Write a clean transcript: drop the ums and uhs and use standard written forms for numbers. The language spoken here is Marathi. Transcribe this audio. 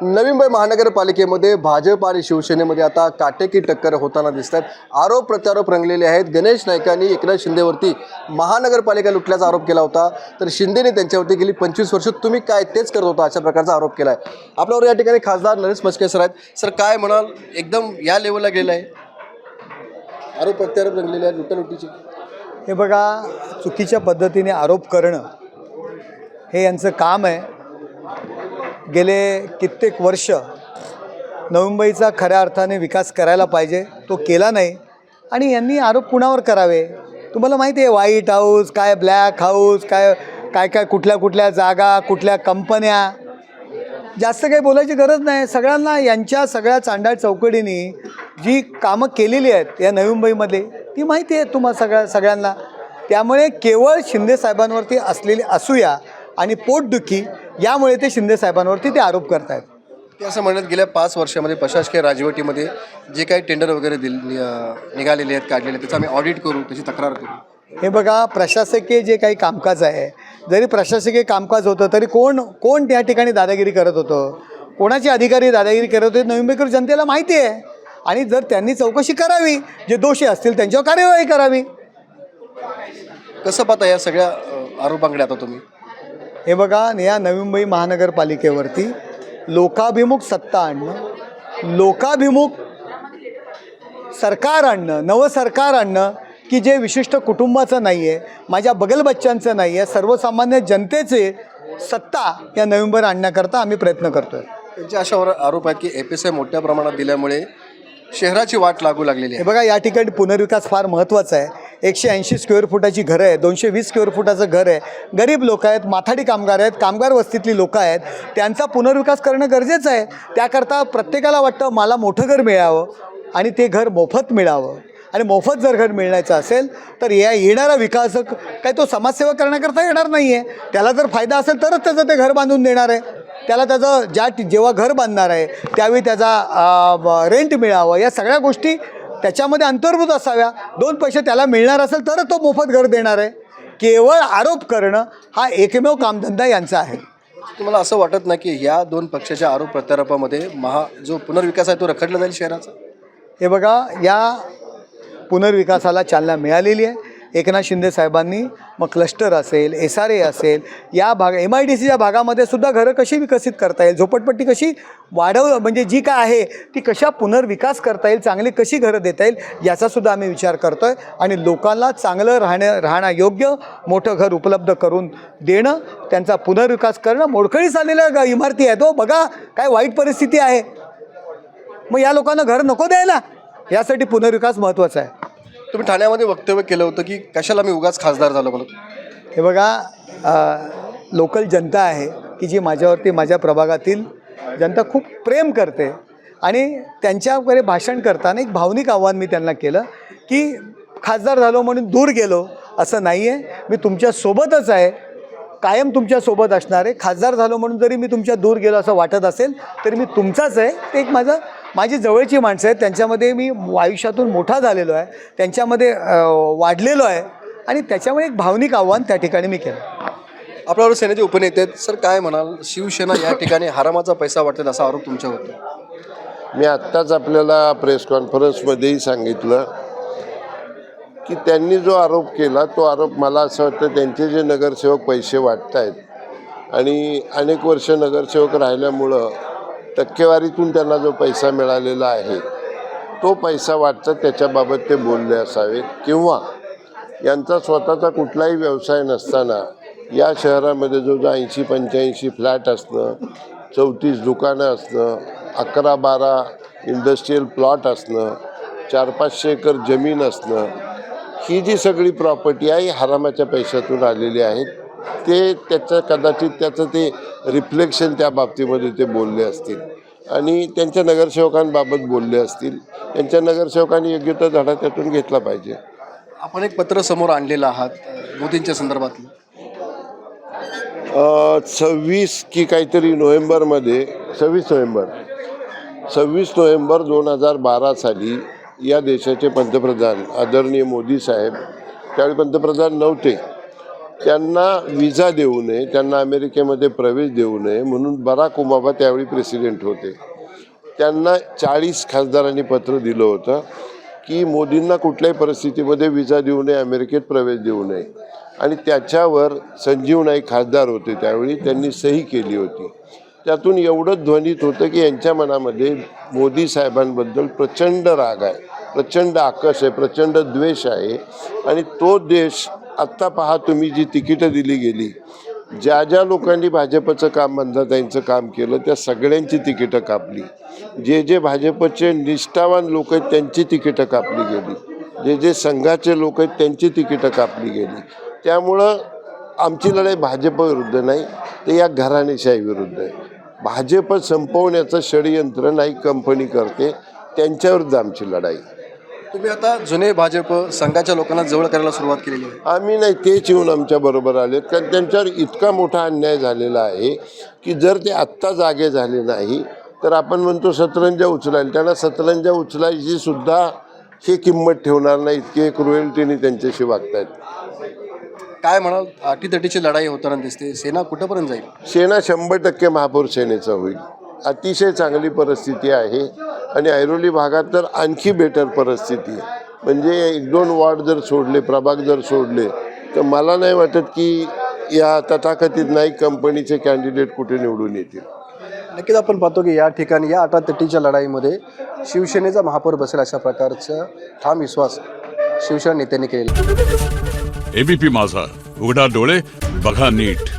नवी मुंबई महानगरपालिकेमध्ये भाजप आणि शिवसेनेमध्ये आता काटेकी टक्कर होताना दिसत आहेत. आरोप प्रत्यारोप रंगलेले आहेत. गणेश नाईकांनी एकनाथ शिंदेवरती महानगरपालिका लुटल्याचा आरोप केला होता, तर शिंदेने त्यांच्यावरती गेली 25 वर्ष तुम्ही काय तेच करत होता अशा प्रकारचा आरोप केला आहे. आपल्यावर या ठिकाणी खासदार नरेश म्हस्के सर आहेत. सर, काय म्हणाल? एकदम या लेवलला गेलं आहे, आरोप प्रत्यारोप रंगलेले आहेत लुटालुटीचे. हे बघा, चुकीच्या पद्धतीने आरोप करणं हे यांचं काम आहे. गेले कित्येक वर्ष नवी मुंबईचा खऱ्या अर्थाने विकास करायला पाहिजे, तो केला नाही आणि यांनी आरोप कुणावर करावे? तुम्हाला माहिती आहे, व्हाईट हाऊस काय, ब्लॅक हाऊस काय काय काय, कुठल्या कुठल्या जागा, कुठल्या कंपन्या, जास्त काही बोलायची गरज नाही. सगळ्यांना यांच्या सगळ्या चांडाळ चौकटीने जी कामं केलेली आहेत या नवी मुंबईमध्ये ती माहिती आहे तुम्हाला सगळ्यांना. त्यामुळे केवळ शिंदेसाहेबांवरती असलेली असूया आणि पोटदुखी यामुळे ते शिंदेसाहेबांवरती ते आरोप करत आहेत. ते असं म्हणत गेल्या 5 वर्षामध्ये प्रशासकीय राजवटीमध्ये जे काही टेंडर वगैरे निघालेले आहेत, काढलेले आहेत, त्याचं आम्ही ऑडिट करू, त्याची तक्रार करू. हे बघा, प्रशासकीय जे काही कामकाज आहे, जरी प्रशासकीय कामकाज होतं तरी कोण त्या ठिकाणी दादागिरी करत होतं, कोणाचे अधिकारी दादागिरी करत होते नवी मुंबईकर जनतेला माहिती आहे. आणि जर त्यांनी चौकशी करावी, जे दोषी असतील त्यांच्यावर कार्यवाही करावी. कसं पाहता या सगळ्या आरोपांकडे आता तुम्ही? हे बघा, या नवी मुंबई महानगरपालिकेवरती लोकाभिमुख सत्ता आणणं, लोकाभिमुख सरकार आणणं, नवं सरकार आणणं की जे विशिष्ट कुटुंबाचं नाही आहे, माझ्या बगलबच्च्यांचं नाही आहे, सर्वसामान्य जनतेचे सत्ता या नवी मुंबईवर आणण्याकरता आम्ही प्रयत्न करतो आहे. त्यांच्या अशावर आरोप आहेत की FSI मोठ्या प्रमाणात दिल्यामुळे शहराची वाट लागू लागलेली आहे. हे बघा, या ठिकाणी पुनर्विकास फार महत्त्वाचा आहे. 180 स्क्वेअर फुटाची घरं आहे, 220 स्क्वेअर फुटाचं घर आहे, गरीब लोक आहेत, माथाडी कामगार आहेत, कामगार वस्तीतली लोकं आहेत, त्यांचा पुनर्विकास करणं गरजेचं आहे. त्याकरता प्रत्येकाला वाटतं मला मोठं घर मिळावं आणि ते घर मोफत मिळावं. आणि मोफत जर घर मिळण्याचं असेल तर येणारा विकासक काय तो समाजसेवा करण्याकरता येणार नाही आहे. त्याला जर फायदा असेल तरच त्याचं ते घर बांधून देणार आहे. त्याला त्याचं जेव्हा घर बांधणार आहे त्यावेळी त्याचा रेंट मिळावं, या सगळ्या गोष्टी त्याच्यामध्ये अंतर्भूत असाव्या. 2 पैसे त्याला मिळणार असेल तरच तो मोफत घर देणार आहे. केवळ आरोप करणं हा एकमेव कामधंदा यांचा आहे. तुम्हाला असं वाटत नाही की या 2 पक्षाच्या आरोप प्रत्यारोपामध्ये जो पुनर्विकास आहे तो रखडला जाईल शहराचा? हे बघा, या पुनर्विकासाला चालना मिळालेली आहे. एकनाथ शिंदे साहेबांनी मग क्लस्टर असेल, SRA असेल, या MIDCच्या भागामध्ये सुद्धा घरं कशी विकसित करता येईल, झोपडपट्टी कशी म्हणजे जी काय आहे ती कशा पुनर्विकास करता येईल, चांगली कशी घरं देता येईल याचासुद्धा आम्ही विचार करतो आहे. आणि लोकांना चांगलं राहण्यायोग्य मोठं घर उपलब्ध करून देणं, त्यांचा पुनर्विकास करणं. मोडकळीस आलेल्या इमारती आहेत, बघा काय वाईट परिस्थिती आहे. मग या लोकांना घर नको द्यायला, यासाठी पुनर्विकास महत्त्वाचा आहे. तुम्ही ठाण्यामध्ये वक्तव्य केलं होतं की कशाला मी उगाच खासदार झालो बोलत. हे बघा, लोकल जनता आहे की जी माझ्यावरती, माझ्या प्रभागातील जनता खूप प्रेम करते आणि त्यांच्याकडे भाषण करताना एक भावनिक आव्हान मी त्यांना केलं की खासदार झालो म्हणून दूर गेलो असं नाही आहे. मी तुमच्यासोबतच आहे, कायम तुमच्यासोबत असणार आहे. खासदार झालो म्हणून जरी मी तुमच्या दूर गेलो असं वाटत असेल तरी मी तुमचाच आहे. ते एक माझी जवळची माणसं आहेत, त्यांच्यामध्ये मी आयुष्यातून मोठा झालेलो आहे, त्यांच्यामध्ये वाढलेलो आहे आणि त्याच्यामुळे एक भावनिक आव्हान त्या ठिकाणी मी केलं. आपल्यावर सेनेचे उपनेते आहेत. सर, काय म्हणाल? शिवसेना या ठिकाणी हरामाचा पैसा वाटत असा आरोप तुमच्यावर होता. मी आत्ताच आपल्याला प्रेस कॉन्फरन्समध्येही सांगितलं की त्यांनी जो आरोप केला तो आरोप, मला असं वाटतं त्यांचे जे नगरसेवक पैसे वाटत आहेत आणि अनेक वर्ष नगरसेवक राहिल्यामुळं टक्केवारीतून त्यांना जो पैसा मिळालेला आहे तो पैसा वाटतं, त्याच्याबाबत ते बोलले असावेत. किंवा यांचा स्वतःचा कुठलाही व्यवसाय नसताना या शहरामध्ये जो 80-85 फ्लॅट असणं, 34 दुकानं असणं, 11-12 इंडस्ट्रीयल प्लॉट असणं, 400-500 एकर जमीन असणं, ही जी सगळी प्रॉपर्टी आहे हरामाच्या पैशातून आलेली आहेत. ते कदाचित त्याचं ते रिफ्लेक्शन त्या बाबतीमध्ये ते बोलले असतील आणि त्यांच्या नगरसेवकांबाबत बोलले असतील. त्यांच्या नगरसेवकांनी योग्य तो धडा त्यातून घेतला पाहिजे. आपण एक पत्र समोर आणलेलं आहात मोदींच्या संदर्भातलं. 26 की काहीतरी नोव्हेंबरमध्ये, 26 नोव्हेंबर 2012 साली या देशाचे पंतप्रधान आदरणीय मोदी साहेब, त्यावेळी पंतप्रधान नव्हते, त्यांना विजा देऊ नये, त्यांना अमेरिकेमध्ये प्रवेश देऊ नये म्हणून बराक ओबामा त्यावेळी प्रेसिडेंट होते. त्यांना 40 खासदारांनी पत्र दिलं होतं की मोदींना कुठल्याही परिस्थितीमध्ये विजा देऊ नये, अमेरिकेत प्रवेश देऊ नये. आणि त्याच्यावर संजीव नाईक खासदार होते त्यावेळी, त्यांनी सही केली होती. त्यातून एवढंच ध्वनित होतं की यांच्या मनामध्ये मोदी साहेबांबद्दल प्रचंड राग आहे, प्रचंड आकर्ष आहे, प्रचंड द्वेष आहे. आणि तो देश आत्ता पहा तुम्ही, जी तिकीटं दिली गेली, ज्या ज्या लोकांनी भाजपचं काम बंधाताईंचं काम केलं त्या सगळ्यांची तिकीटं कापली. जे जे भाजपचे निष्ठावान लोक आहेत त्यांची तिकीटं कापली गेली, जे जे संघाचे लोक आहेत त्यांची तिकीटं कापली गेली. त्यामुळं आमची लढाई भाजपविरुद्ध नाही, ते या घराणेशाही विरुद्ध आहे. भाजप संपवण्याचं षडयंत्र नाही कंपनी करते, त्यांच्याविरुद्ध आमची लढाई. तुम्ही आता जुने भाजप संघाच्या लोकांना जवळ करायला सुरुवात केलेली आहे. आम्ही नाही, तेच येऊन आमच्या बरोबर आलेत. कारण त्यांच्यावर इतका मोठा अन्याय झालेला आहे की जर ते आत्ता जागे झाले नाही तर आपण म्हणतो सतरंजा उचलायला, त्यांना सतरंजा उचलायची सुद्धा हे किंमत ठेवणार नाही, इतके क्रुएल्टीने त्यांच्याशी वागतायत. काय म्हणाल, अटीतटीची लढाई होताना दिसते, सेना कुठंपर्यंत जाईल? सेना 100% महापौर सेनेचा होईल. अतिशय चांगली परिस्थिती आहे आणि ऐरोली भागात तर आणखी बेटर परिस्थिती आहे. म्हणजे 1-2 वॉर्ड जर सोडले, प्रभाग जर सोडले, तर मला नाही वाटत की या तथाकथित नाईक कंपनीचे कॅन्डिडेट कुठे निवडून येतील. नक्कीच आपण पाहतो की या ठिकाणी या अटातटीच्या लढाईमध्ये शिवसेनेचा महापौर बसेल अशा प्रकारचा ठाम विश्वास शिवसेना नेत्यांनी केलेला. एबीपी माझा, उघडा डोळे बघा नीट.